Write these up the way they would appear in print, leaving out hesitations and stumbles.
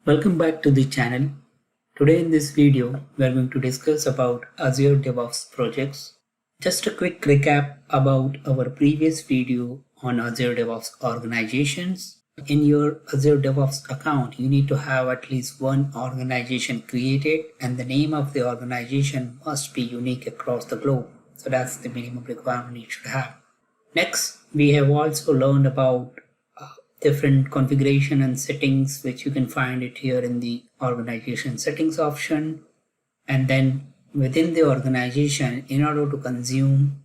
Welcome back to the channel. Today in this video, we are going to discuss about Azure DevOps projects. Just a quick recap about our previous video on Azure DevOps organizations. In your Azure DevOps account, you need to have at least one organization created and the name of the organization must be unique across the globe. So that's the minimum requirement you should have. Next, we have also learned about different configuration and settings, which you can find it here in the organization settings option. And then within the organization, in order to consume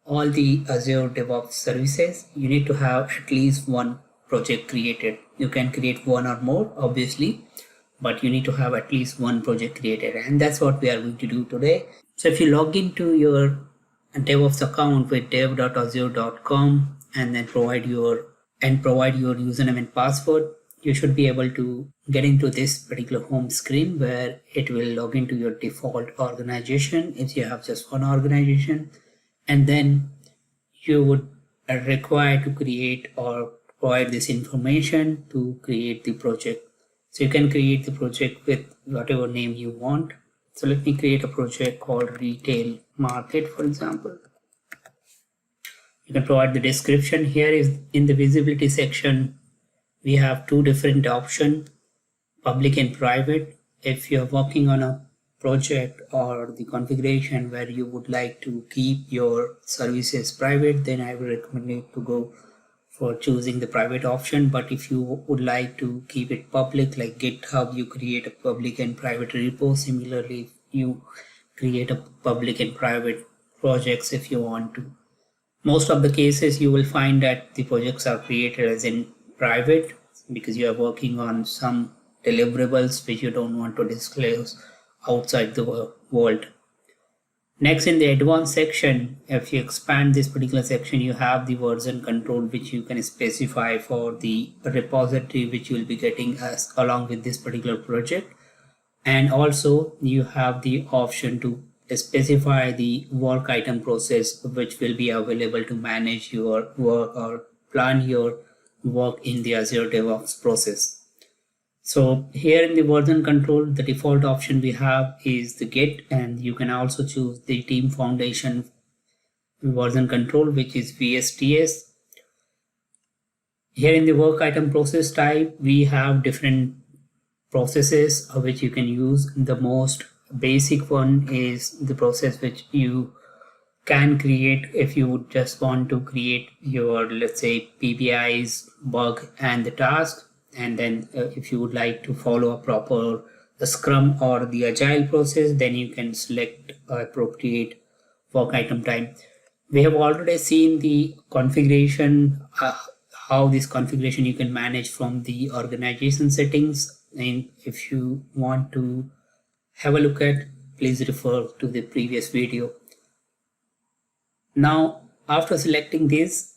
all the Azure DevOps services, you need to have at least one project created. You can create one or more, obviously, but you need to have at least one project created. And that's what we are going to do today. So if you log into your DevOps account with dev.azure.com and then provide your username and password, you should be able to get into this particular home screen where it will log into your default organization if you have just one organization, and then you would require to create or provide this information to create the project. So you can create the project with whatever name you want. So let me create a project called Retail Market, for example. You can provide the description. Here is in the visibility section, we have two different options, public and private. If you're working on a project or the configuration where you would like to keep your services private, then I would recommend you to go for choosing the private option. But if you would like to keep it public, like GitHub, you create a public and private repo. Similarly, you create a public and private projects if you want to. Most of the cases you will find that the projects are created as in private because you are working on some deliverables which you don't want to disclose outside the world. Next, in the advanced section, if you expand this particular section, you have the version control which you can specify for the repository which you will be getting as along with this particular project. And also you have the option to specify the work item process which will be available to manage your work or plan your work in the Azure DevOps process. So here in the version control, the default option we have is the Git, and you can also choose the Team Foundation version control, which is VSTS. Here in the work item process type, we have different processes which you can use. The most basic one is the process which you can create if you would just want to create your, let's say, PBIs, bug and the task. And then if you would like to follow a proper Scrum or the Agile process, then you can select appropriate work item type. We have already seen the configuration, how this configuration you can manage from the organization settings. And if you want to have a look at, please refer to the previous video. Now, after selecting this,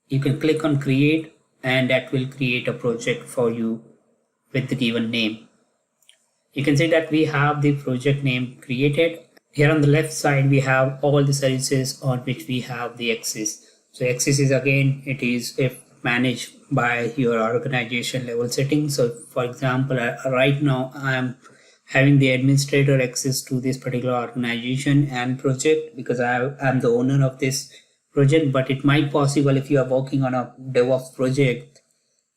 you can click on create and that will create a project for you with the given name. You can see that we have the project name created. Here on the left side, we have all the services on which we have the access. So access is again, it is if managed by your organization level settings. So for example, right now I am having the administrator access to this particular organization and project because I am the owner of this project. But it might possible if you are working on a DevOps project,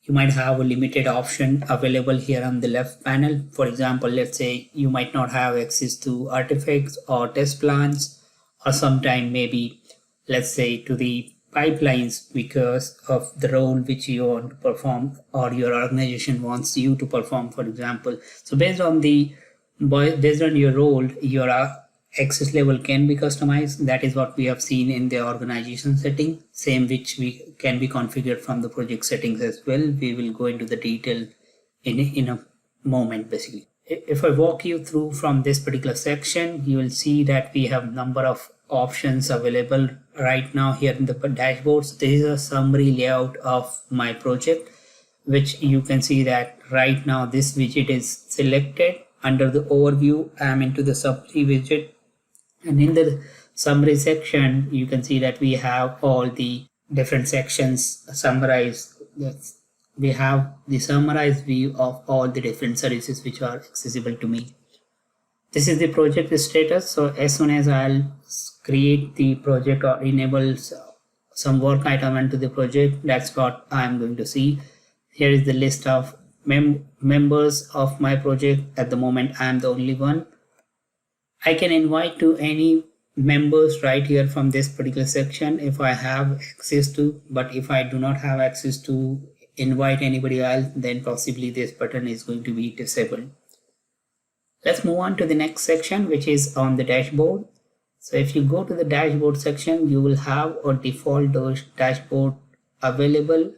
you might have a limited option available here on the left panel. For example, let's say you might not have access to artifacts or test plans, or sometime maybe, let's say, to the pipelines because of the role which you want to perform or your organization wants you to perform, for example. So based on your role, your access level can be customized. That is what we have seen in the organization setting, same which we can be configured from the project settings as well. We will go into the detail in a moment. Basically, if I walk you through from this particular section, you will see that we have number of options available right now here in the dashboards. There is a summary layout of my project, which you can see that right now this widget is selected. Under the overview, I am into the summary widget, and in the summary section, you can see that we have all the different sections summarized we have the summarized view of all the different services which are accessible to me. This is the project status. So as soon as I'll create the project or enable some work item into the project, that's what I'm going to see. Here is the list of members of my project. At the moment, I'm the only one. I can invite to any members right here from this particular section if I have access to, but if I do not have access to invite anybody else, then possibly this button is going to be disabled. Let's move on to the next section, which is on the dashboard. So if you go to the dashboard section, you will have a default dashboard available,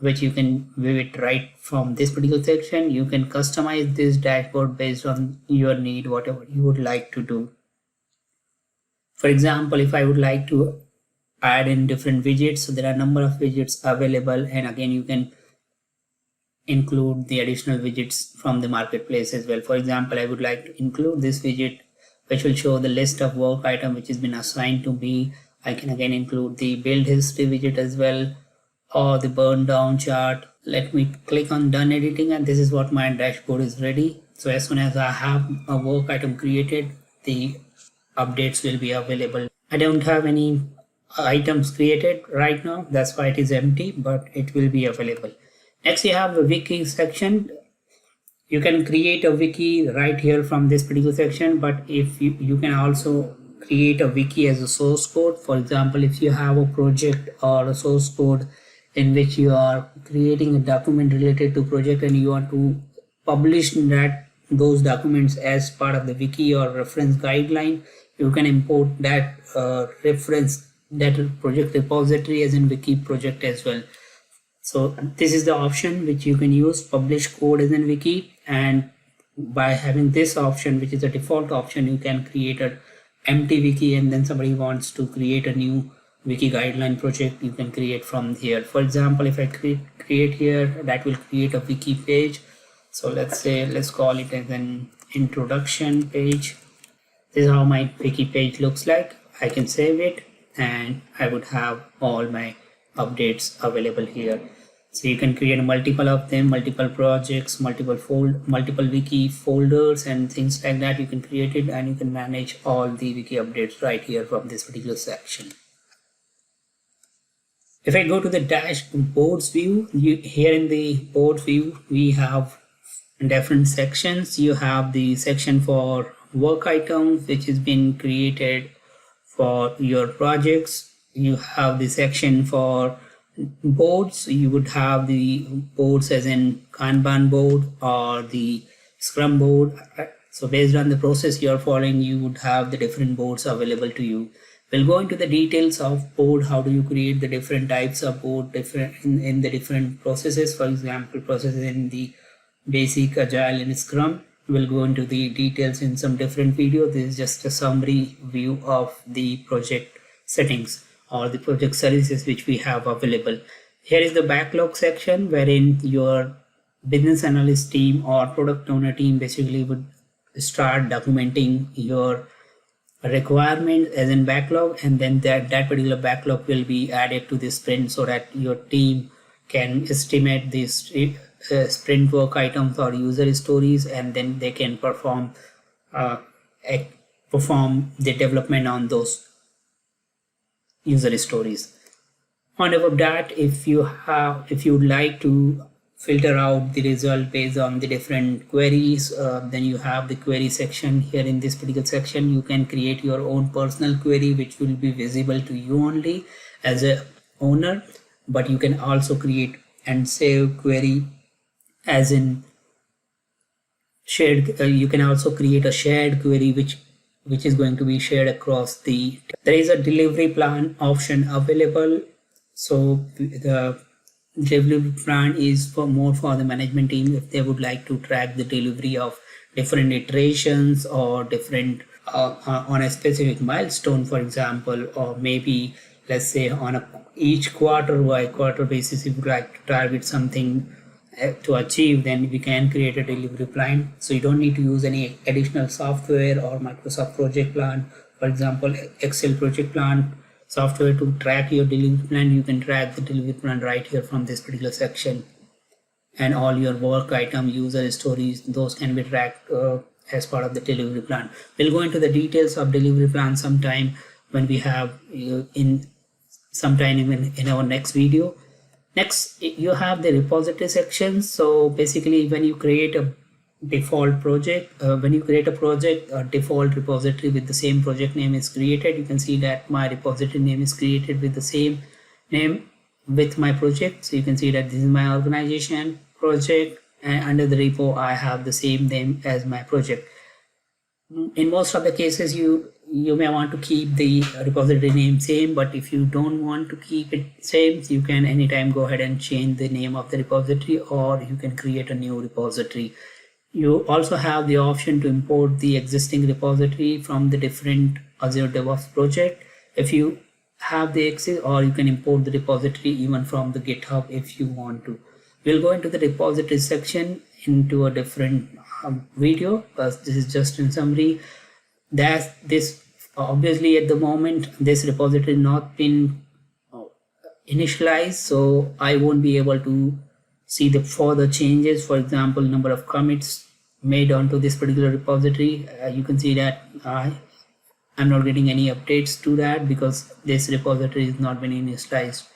which you can view it right from this particular section. You can customize this dashboard based on your need, whatever you would like to do. For example, if I would like to add in different widgets, so there are a number of widgets available, and again you can include the additional widgets from the marketplace as well. For example, I would like to include this widget which will show the list of work item which has been assigned to me. I can again include the build history widget as well, or the burn down chart. Let me click on done editing, and this is what my dashboard is ready. So as soon as I have a work item created, the updates will be available. I don't have any items created right now, that's why it is empty, but it will be available. Next, you have the wiki section. You can create a wiki right here from this particular section, but if you can also create a wiki as a source code. For example, if you have a project or a source code in which you are creating a document related to project and you want to publish those documents as part of the wiki or reference guideline, you can import that that project repository as in wiki project as well. So this is the option which you can use, publish code as in wiki, and by having this option, which is the default option, you can create an empty wiki, and then somebody wants to create a new wiki guideline project, you can create from here. For example, if I create here, that will create a wiki page. So let's call it as an introduction page. This is how my wiki page looks like. I can save it and I would have all my updates available here. So you can create multiple of them, multiple projects, multiple wiki folders and things like that. You can create it and you can manage all the wiki updates right here from this particular section. If I go to the dashboards view, here in the board view, we have different sections. You have the section for work items, which has been created for your projects. You have the section for boards. You would have the boards as in Kanban board or the Scrum board. So based on the process you're following, you would have the different boards available to you. We'll go into the details of board. How do you create the different types of board in the different processes? For example, processes in the basic, agile, and Scrum. We'll go into the details in some different videos. This is just a summary view of the project settings or the project services which we have available. Here is the backlog section, wherein your business analyst team or product owner team basically would start documenting your requirement as in backlog, and then that particular backlog will be added to the sprint so that your team can estimate this sprint work items or user stories, and then they can perform the development on those user stories. On top of that, if you would like to filter out the result based on the different queries, then you have the query section. Here in this particular section, you can create your own personal query which will be visible to you only as a owner, but you can also create and save query as in shared. You can also create a shared query which is going to be shared across there is a delivery plan option available. So the delivery plan is more for the management team if they would like to track the delivery of different iterations or different on a specific milestone, for example, or maybe let's say on each quarter by quarter basis, if you would like to target something to achieve, then we can create a delivery plan. So you don't need to use any additional software or Microsoft project plan. For example, Excel project plan software to track your delivery plan. You can track the delivery plan right here from this particular section. and all your work item, user stories, those can be tracked as part of the delivery plan. We'll go into the details of delivery plan sometime when we have in sometime in our next video. Next, you have the repository section. So basically, when you create a default project, a default repository with the same project name is created. You can see that my repository name is created with the same name with my project. So you can see that this is my organization project, and under the repo I have the same name as my project. In most of the cases, you may want to keep the repository name same, but if you don't want to keep it same, you can anytime go ahead and change the name of the repository, or you can create a new repository. You also have the option to import the existing repository from the different Azure DevOps project if you have the access, or you can import the repository even from the GitHub if you want to. We'll go into the repository section into a different video, but this is just in summary. That this obviously at the moment this repository not been initialized, so I won't be able to see the further changes. For example, number of commits made onto this particular repository. You can see that I'm not getting any updates to that because this repository is not been initialized.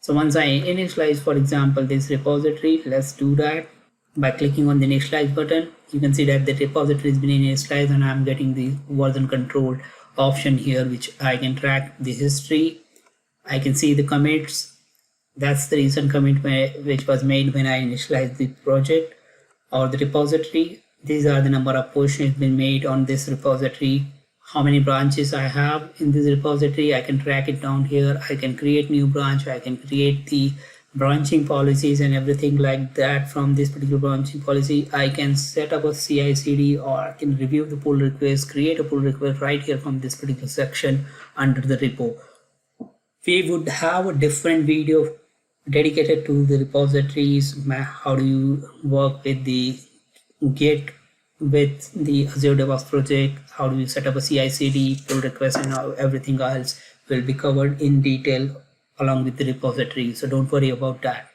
So once I initialize, for example, this repository, let's do that by clicking on the initialize button. You can see that the repository has been initialized, and I'm getting the version control option here, which I can track the history. I can see the commits. That's the recent commit which was made when I initialized the project or the repository. These are the number of portions been made on this repository, how many branches I have in this repository. I can track it down here. I can create new branch. I can create the branching policies and everything like that from this particular branching policy. I can set up a CI/CD, or I can review the pull request, create a pull request right here from this particular section under the repo. We would have a different video dedicated to the repositories. How do you work with the Git with the Azure DevOps project? How do you set up a CI/CD, pull request, and everything else will be covered in detail along with the repository. So don't worry about that.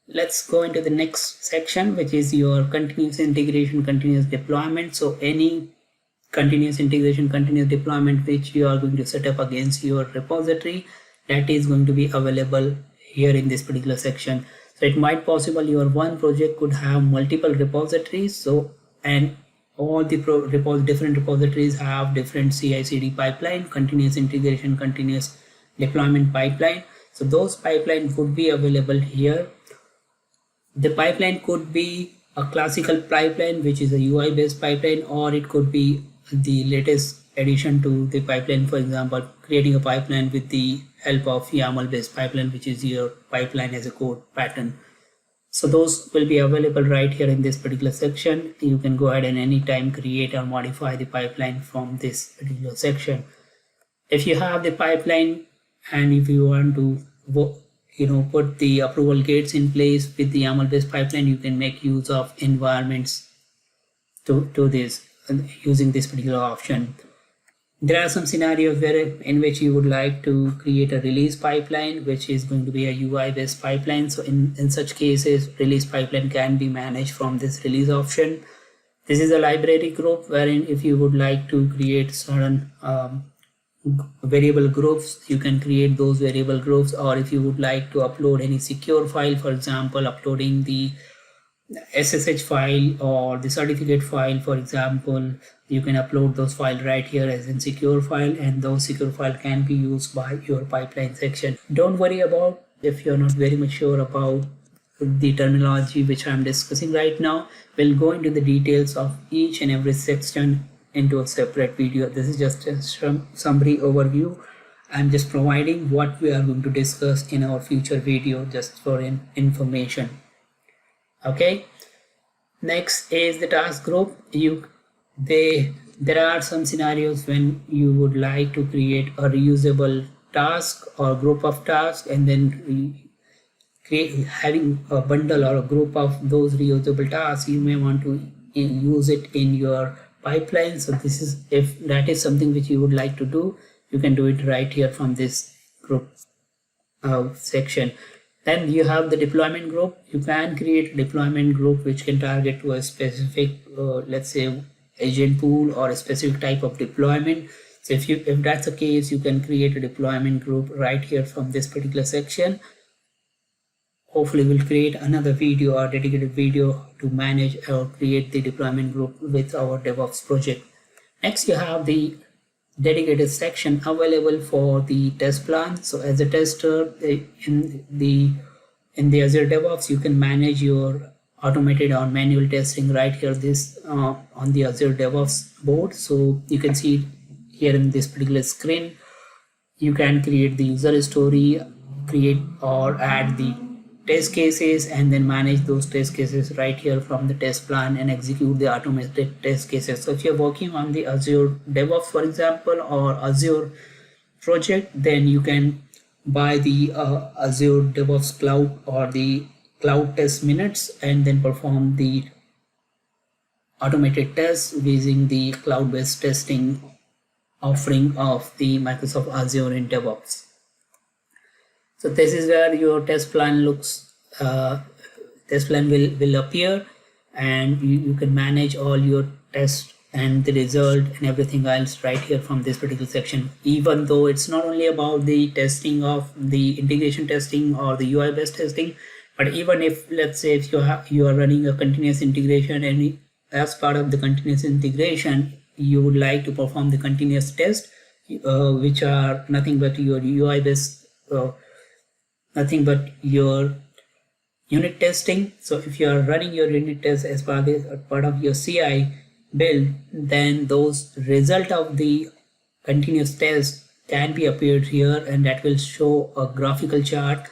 Let's go into the next section, which is your continuous integration, continuous deployment. So any continuous integration, continuous deployment which you are going to set up against your repository, that is going to be available here in this particular section. So it might possible your one project could have multiple repositories. So, and all the different repositories have different CI/CD pipeline, continuous integration, continuous deployment pipeline. So those pipelines would be available here. The pipeline could be a classical pipeline, which is a UI based pipeline, or it could be the latest addition to the pipeline. For example, creating a pipeline with the help of YAML based pipeline, which is your pipeline as a code pattern. So those will be available right here in this particular section. You can go ahead and anytime create or modify the pipeline from this particular section. If you have the pipeline and if you want to put the approval gates in place with the YAML based pipeline, you can make use of environments to this using this particular option. There are some scenarios in which you would like to create a release pipeline, which is going to be a UI based pipeline. So in such cases, release pipeline can be managed from this release option. This is a library group wherein if you would like to create certain variable groups, you can create those variable groups. Or if you would like to upload any secure file, for example, uploading the SSH file or the certificate file, for example, you can upload those files right here as in secure file, and those secure file can be used by your pipeline section. Don't worry about if you're not very much sure about the terminology which I'm discussing right now. We'll go into the details of each and every section into a separate video. This is just a summary overview. I'm just providing what we are going to discuss in our future video just for information. Okay, next is the task group. There are some scenarios when you would like to create a reusable task or group of tasks, and then having a bundle or a group of those reusable tasks. You may want to use it in your pipeline. So this is, if that is something which you would like to do, you can do it right here from this group section. Then you have the deployment group. You can create a deployment group which can target to a specific, let's say, agent pool or a specific type of deployment. So if that's the case, you can create a deployment group right here from this particular section. Hopefully we'll create another video or dedicated video to manage or create the deployment group with our DevOps project. Next, you have the dedicated section available for the test plan. So as a tester in the Azure DevOps, you can manage your automated or manual testing right here on the Azure DevOps board. So you can see here in this particular screen, you can create the user story, create or add the test cases, and then manage those test cases right here from the test plan and execute the automated test cases. So if you're working on the Azure DevOps, for example, or Azure project, then you can buy the Azure DevOps Cloud or the Cloud Test Minutes and then perform the automated tests using the cloud-based testing offering of the Microsoft Azure in DevOps. So this is where your test plan looks, test plan will appear, and you can manage all your tests and the result and everything else right here from this particular section. Even though it's not only about the testing of the integration testing or the UI based testing, but even if, let's say, if you are running a continuous integration, and as part of the continuous integration you would like to perform the continuous test, which are nothing but your UI based, nothing but your unit testing. So if you are running your unit test as part of your CI build, then those result of the continuous test can be appeared here, and that will show a graphical chart,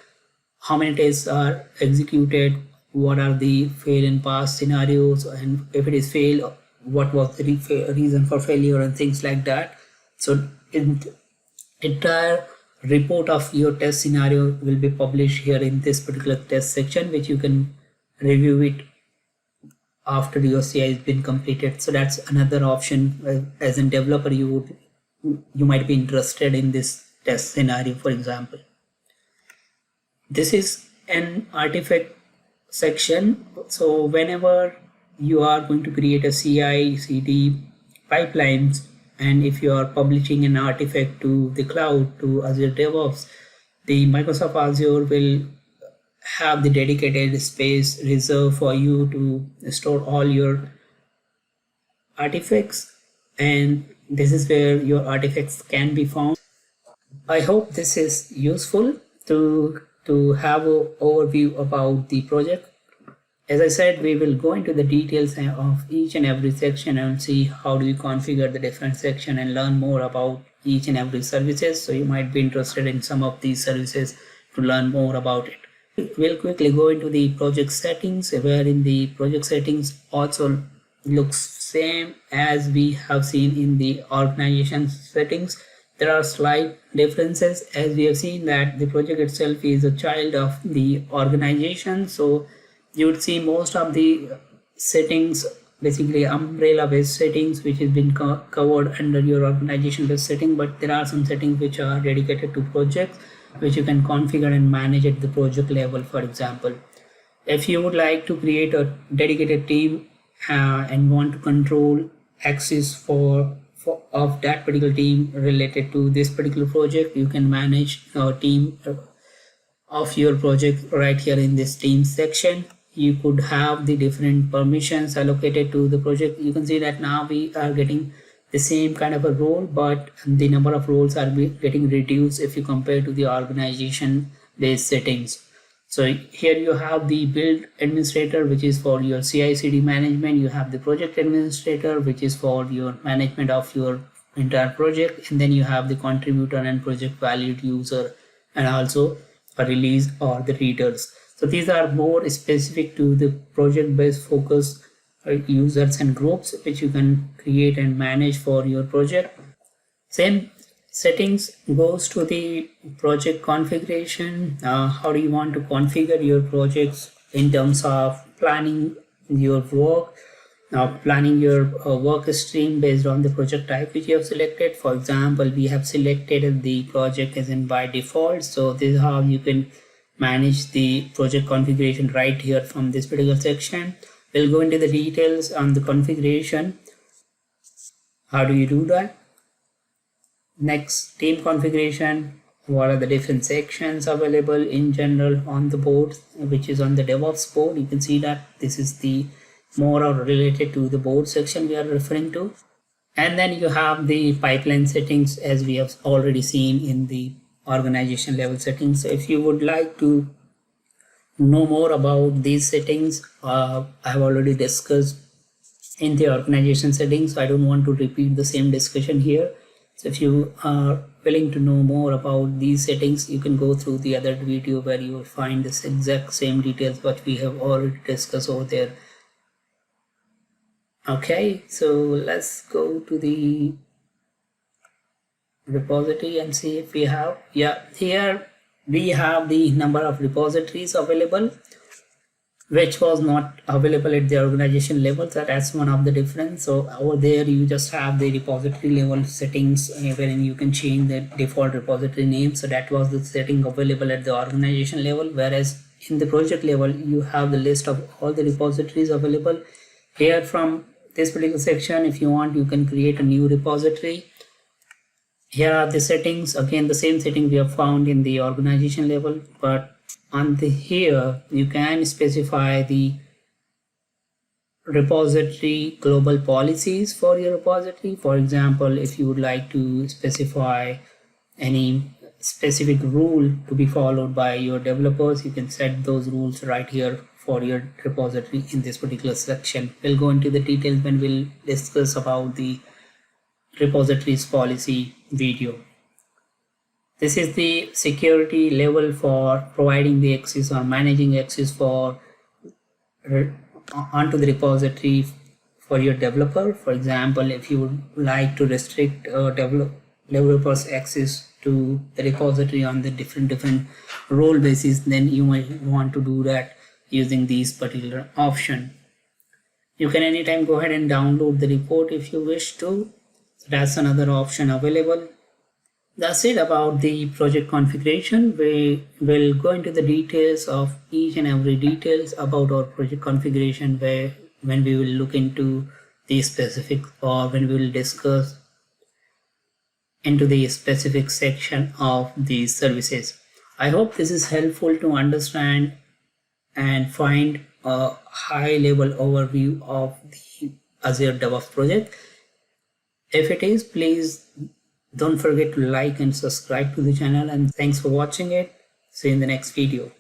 how many tests are executed, what are the fail and pass scenarios, and if it is fail, what was the reason for failure and things like that. So entire report of your test scenario will be published here in this particular test section, which you can review it after your CI has been completed. So that's another option. As a developer, you might be interested in this test scenario, for example. This is an artifact section. So whenever you are going to create a CI/CD pipelines, and if you are publishing an artifact to the cloud, to Azure DevOps, the Microsoft Azure will have the dedicated space reserved for you to store all your artifacts, and this is where your artifacts can be found. I hope this is useful to have an overview about the project. As I said, we will go into the details of each and every section and see how do you configure the different section and learn more about each and every services. So you might be interested in some of these services to learn more about it. We'll quickly go into the project settings, where in the project settings also looks same as we have seen in the organization settings. There are slight differences, as we have seen that the project itself is a child of the organization. So you would see most of the settings, basically umbrella based settings, which has been covered under your organization based setting, but there are some settings which are dedicated to projects, which you can configure and manage at the project level. For example, if you would like to create a dedicated team and want to control access of that particular team related to this particular project, you can manage a team of your project right here in this team section. You could have the different permissions allocated to the project. You can see that now we are getting the same kind of a role, but the number of roles are getting reduced if you compare to the organization based settings. So here you have the build administrator, which is for your CI/CD management. You have the project administrator, which is for your management of your entire project, and then you have the contributor and project valued user, and also a release or the readers. So these are more specific to the project based focus users and groups, which you can create and manage for your project. Same settings goes to the project configuration. How do you want to configure your projects in terms of planning your work, planning your work stream based on the project type which you have selected. For example, we have selected the project as in by default, so this is how you can manage the project configuration right here from this particular section. We'll go into the details on the configuration. How do you do that? Next, team configuration. What are the different sections available in general on the board, which is on the DevOps board? You can see that this is the more or related to the board section we are referring to. And then you have the pipeline settings, as we have already seen in the organization level settings. So if you would like to know more about these settings, I have already discussed in the organization settings, so I don't want to repeat the same discussion here. So if you are willing to know more about these settings, you can go through the other video where you will find this exact same details what we have already discussed over there. Okay, so let's go to the repository and see if we have, here we have the number of repositories available, which was not available at the organization level. So that's one of the difference. So over there you just have the repository level settings wherein you can change the default repository name. So that was the setting available at the organization level, whereas in the project level you have the list of all the repositories available. Here from this particular section, if you want, you can create a new repository. Here are the settings. Again, the same setting we have found in the organization level, but on the here you can specify the repository global policies for your repository. For example, if you would like to specify any specific rule to be followed by your developers, you can set those rules right here for your repository in this particular section. We'll go into the details when we'll discuss about the repositories policy video. This is the security level for providing the access or managing access for onto the repository for your developer. For example, if you would like to restrict developers access to the repository on the different role basis, then you might want to do that using these particular option. You can anytime go ahead and download the report if you wish to. So that's another option available. That's it about the project configuration. We will go into the details of each and every details about our project configuration when we will look into the specific, or when we will discuss into the specific section of these services. I hope this is helpful to understand and find a high level overview of the Azure DevOps project. If it is, please don't forget to like and subscribe to the channel, and thanks for watching it. See you in the next video.